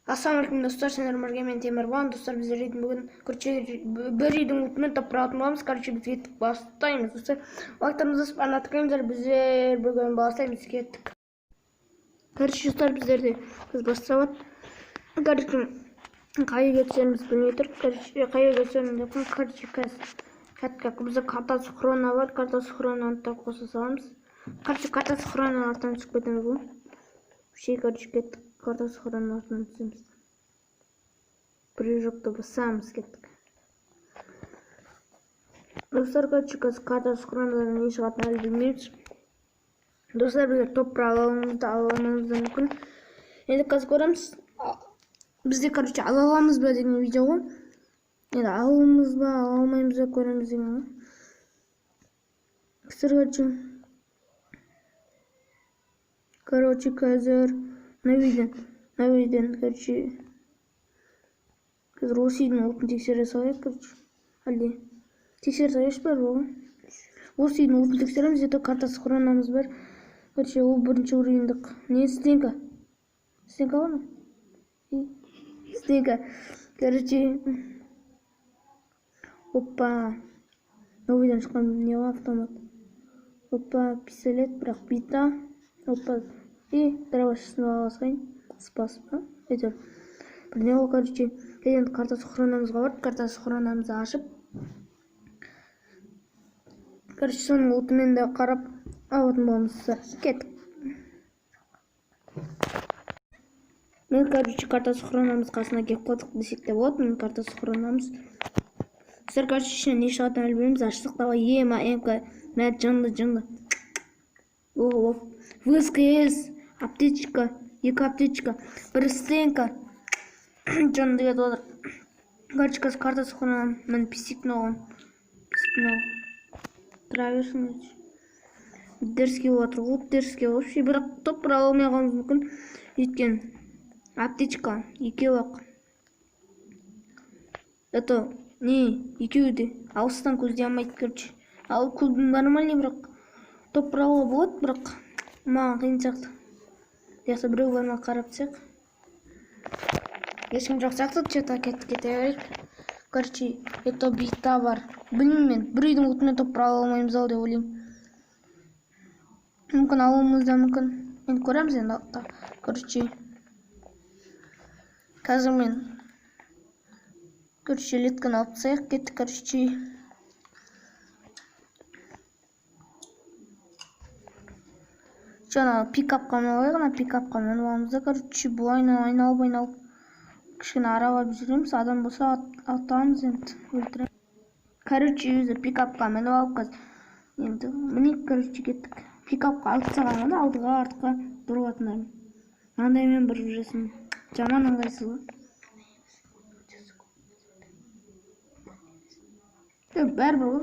Ассалаумағалейкум достар, сендерге мен Темірбан. Достар, біздер бүгін бір үйдің ұлтымен тапыратын боламыз. Біз кеттік, бастаймыз. Достар, лайктарымызды спамға ткаймыздар. Біздер бүгін бастаймыз, кеттік. Достар, біздерде біз бастап қайы кетсеміз білмей тұр. Қайы кетсеміз бізде картасы хрона бар. Картасы хрона анықтап қоса саламыз. Картасы хрона артынан түсіп кетеміз бұл. Кеттік. Картасы хрона артынан түсеміз. Прыжокты басамыз, кеттік. Достар, картасы хронадан не шығатынын әлі білмейміз. Достар, біздер топырақ аламыз мүмкін. Енді қазір көреміз. Бізде ала аламыз ба деген видео ғой. Енді аламыз ба, ала алмаймыз ба көреміз деген ғой. Қазір навиден қазір осы үйдің отын тексере салайық. Әлде тексере салайық бар ғой. Осы үйдің отын тексереміз. Ето картасы хронамыз бар. Ол бірінші уровендік. Не стенка? Стенка ғой ма? Стенка. Опа. Новыйдан шыққан не ғой, автомат. Опа, пистолет, бірақ бита. Опа. Дровашысын аласайын. Спас па? Әйтеуір. Бірден ол, енді картасы хронамызға барды. Картасы хронамызды ашып. Соның отымен де қарап алатын боламыз. Кеттік. Мен, картасы хронамыз қасына кеп қойдық десек те болады. Мен картасы хронамыз. Сіздер, ішінен не шығатын әлі білмейміз. Ашсақ давай. МК. Мәт жынды. ВСКС. Аптечка. 2 аптечка. 1 стенка. Жынды еді отыр. Картасы хронам. Мен пистикін оған. Тұра берсін. Дерске отыр. Дерске вообще бірақ топыр алмай қалуымыз мүмкін. Еткен аптечка. 2 оқ. Это не, 2 де. Алыстан көзде алмайды. Ал көздің нормальный бірақ топыр алуға болады, бірақ маған қиын сияқты. Яқса біреу барма қарап түсек. Ешкім жоқ сияқты, чата кете берейік. Это бита бар. Білмеймін мен, бір үйдің отымен топыр ала алмаймыз ау деп ойлаймын. Мүмкін алуымыз да мүмкін. Енді көреміз енді. Қазір мен леткін алып тасайық, кеттік. Жаңа пикапқа мен алайық, пикапқа мен аламызда. Бұл айналып кішкене аралап жүреміз. Адам болса атамыз енді өлтіреміз. Өзі пикапқа мен алып қаз. Енді мінек кеттік. Пикапқа алып саған алдыға артқа тұрып атынарым. Андаймен бір жүресің. Жаман ыңғайсыз ғой. Бәрбір ғой.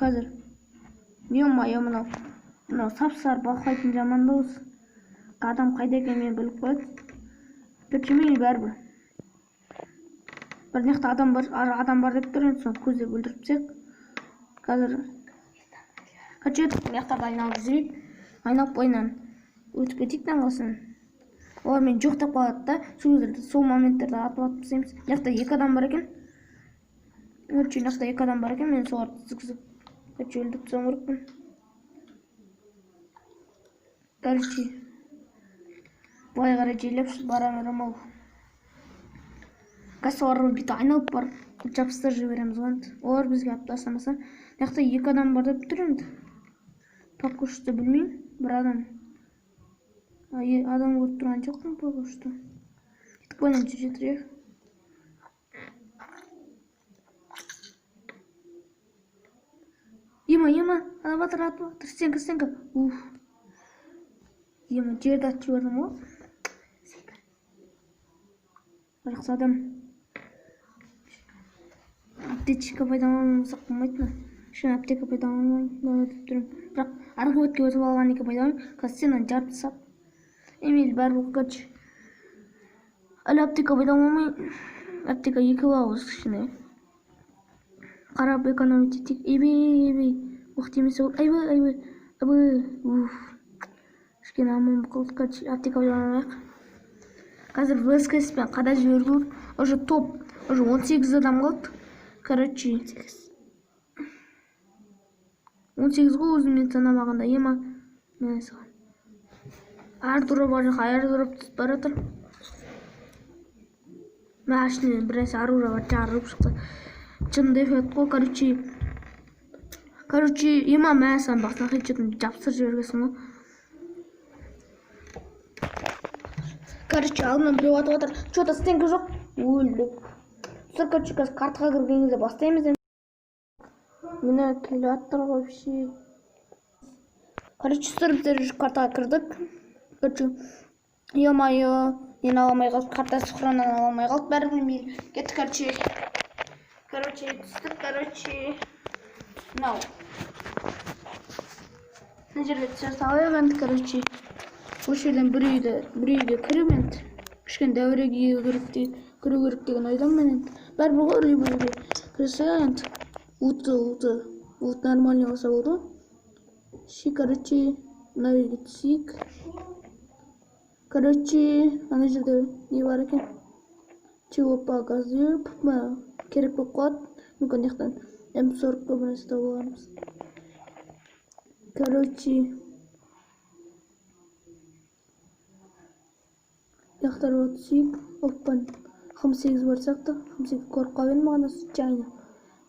Қазір. Ё-моё, мынау сап-сары бақылайтын жаманды осы. Адам қайда екен мен біліп қойды. Мен бәрбір. Бір неқті адам бар деп тұр, енді соны көздеп өлтіріп тек. Қазір. Неқтарды айналып жүрейік. Айналып бойынан өтіп кетейік таңғасын. Олар мен жоқ деп қалады да, сол моменттерді атып тастаймыз. Неқті 2 адам бар екен. Неқті 2 адам бар екен, мен соларды тізгізіп. Өлдіп тұсам көріппін. Былай қарай желеп бара берем ол. Солар бүйтіп айналып барып жабыстырып жібереміз ғой. Олар бізге аптасамаса. Неқті 2 адам бар деп тұр енді. Пока что білмеймін, бір адам. Адам көріп тұрған жоқпын пока что. Кетіп бойынан жетірек. Ема, атыр, стенка. Ема, жерді атып жібердім ғой. Жақсы адам. Аптечка пайдаланымызақ болмайтын. Шын аптека пайдаланымай деп тұрым. Бірақ арғы өтке өтіп алған еке пайдаланымай. Қазір сенен жарып тасап. Емел бәрі бұққач. Әлі аптека пайдаланымай. Аптека 2 лауыз кішіне. Қарап экономить етек. Ебей. Оқ демесе ол. Айбы. Кішкене аман бұқылдыққа аптека пайдаланымайық. Қазір ВСКСпен қада жіберді. Уже топ, уже 18 адам қалды. Короче, 18 ғой өзімнен санамағанда. Ема, мен саған. Ардроп бар жаққа, ардроп түсіп бара жатыр. Мен ашынен бірнәрсе оружие бар, жарып шықты. Чын дефект қой, короче, ема мен саған басына хедшотын жапсыр жібергесің ғой. Короче, алдынан біреу атып жатыр. Что-то стенка жоқ. Өлдік. Короче, қазір картаға кірген кезде бастаймыз. Мені келе аттыр вообще. Короче, біз картаға кірдік. Короче, ё-моё, мен ала алмай қалды, карта сохраннан ала алмай қалды, бәрі білмейді. Кетті, короче, түстік, мынау. Мына жерге түсе салайық енді, короче. Осы жерден бір үйге кіріп енді. Кішкене дәуіреге кіру керек деген ойдамын енді. Бәрібір ғой үйге кіре салайық енді. Лут нормальный болса болды ғой. Короче, мына үйге түсейік. Короче, ана жерде не бар екен? Опа, газ үйіп, керек болып қалады. Мүмкін аяқтан М40 көбінесе тауып алармыз. Короче, аяқтарға түсейік. Опа, 58 бар сияқты. 58 көріп қалып маған случайно.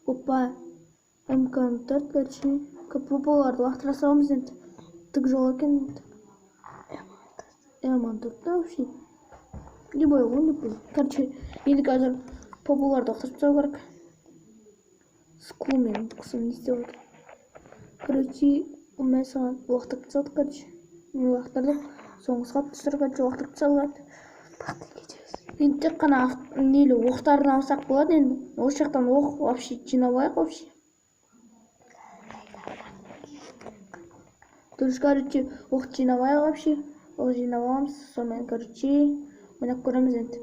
Опа, М4, короче, популарды лақтыра саламыз енді. Тік жол екен енді. М4 да вообще. Любой ғой, любой. Короче, енді қазір популарды лақтырып тастау керек. Скумен қысым не істеп отыр. Короче, мен саған лақтырып тастадық, короче. Мен лақтырдық. Соңғы сағат түсір, короче, лақтырып тасталған. Енді тек қана нелі оқтарын алсақ болады енді. Осы жақтан оқ вообще жинабайық вообще. Дұрыс, короче, оқ жинабайық вообще. Оқ жинап аламыз. Сонымен, короче, ойнап көреміз енді.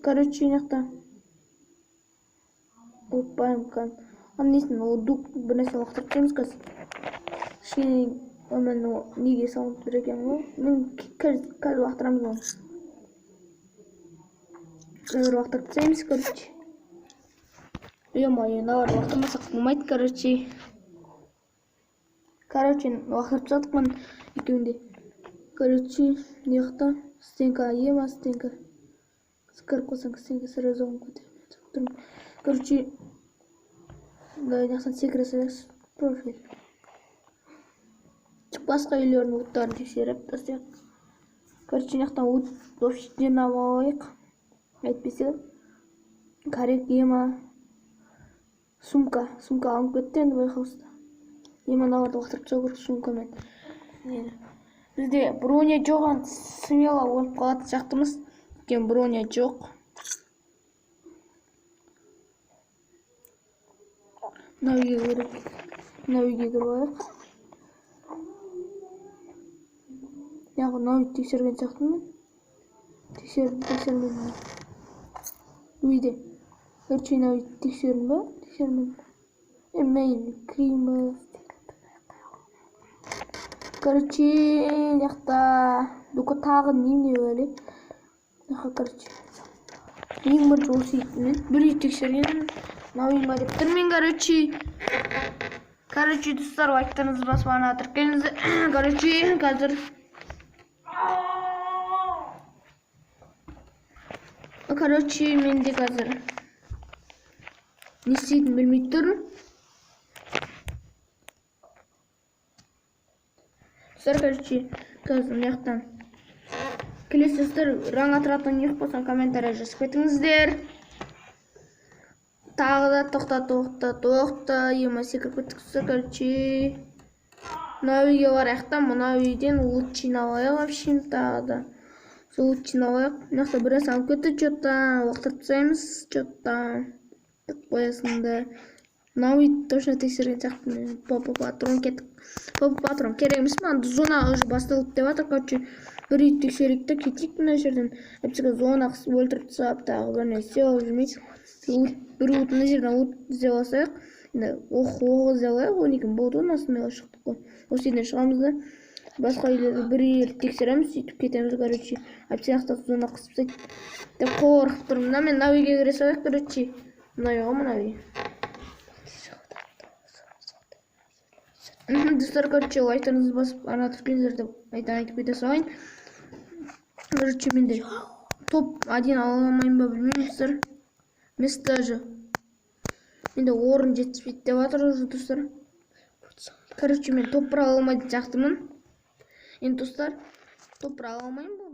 Короче, неқта. Опа, мкан. Несін, ол дук бірнәрсе лақтырып тастаймыз қазір. Шенен, мен неге салынып тұр екен ғой. Мен қазір лақтырамыз оны. Қазір лақтырып тастаймыз, короче. Ё-моё, навар лақтырмасақ болмайды, короче. Лақтырып тастадық мен екеуінде. Короче, неқта. Стенка, ема стенка. Скіріп қосаң, стенка сразу оғын көтеріп. Короче, неқтан секіре салайық. Профиль. Басқа үйлердің ұттарын тексеріп тастайық. Короче, неқтан ұт вообще жинап алайық. Әйтпесе, карек, ема, сумка алып кетті енді байқауызда. Ема наварды лақтырып тастау керек сумкамен. Бізде броня жоған смело өліп қалатын сияқтымыз. Өйткені броня жоқ. Мына үйге кіріп алайық. Яғы мына үйді тексерген сияқтымын. Тексермедім. Үйде. Короче, мына үйді тексердім ба? Тексермедім. Мен кірейін. Короче, яқта дука тағы неме өлі. Короче, ең бірінші осы үйді. Бір үйді тексерген. Мына үй ма деп тұрмын, короче, достар, лайктарыңызды басып ана тіркеліңіздер. Короче, қазір менде қазір не істейтінін білмей тұрмын. Короче, қазір мияқтан келесіздер, раң атыратын неқ болсан комментария жазып кетіңіздер. Тағы да тоқта, ема секіріп кеттік. Короче, мына үйге барайық, мына үйден лут жинабайық вообще тағы да. Сол лут жинабайық. Мияқта біраз алып кетті, что-то лақтырып тастаймыз, что-то қоясында. Мына үйді точно тексерген сияқтымын. Патрон кеттік. Патрон керек емес пе? Зона уже басталып деп жатыр. Короче, бір үйді тексерейік та кетейік мына жерден. Әпсіге зона қысып өлтіріп тастап, тағы бір нәрсе алып жүрмейік. Бір ұт мына жерден ұт іздеп алсайық. Оқ іздеп алайық. 12 болды ғой, насымайға шықтық қой. Осы жерден шығамыз да. басқа үйлерді бір үйлерді тексереміз, сөйтіп кетеміз, короче. Әпсияқтық зона қысып сайды. Деп қорқып тұрмын да, мен мына үйге кіре салайық, короче. Мына үй ғой, мына үй. Достар, короче, лайктарыңызды басып, ана тіркеліңіздер деп айтып кете салайын. Короче, менде топ-1 ала алмайын ба білмеймін, достар. Месседажы. Менде орын жетіспейді деп жатыр уже, достар. Короче, мен топ-1 ала алмайтын сияқтымын. Енді достар, топ-1 ала алмаймын ба?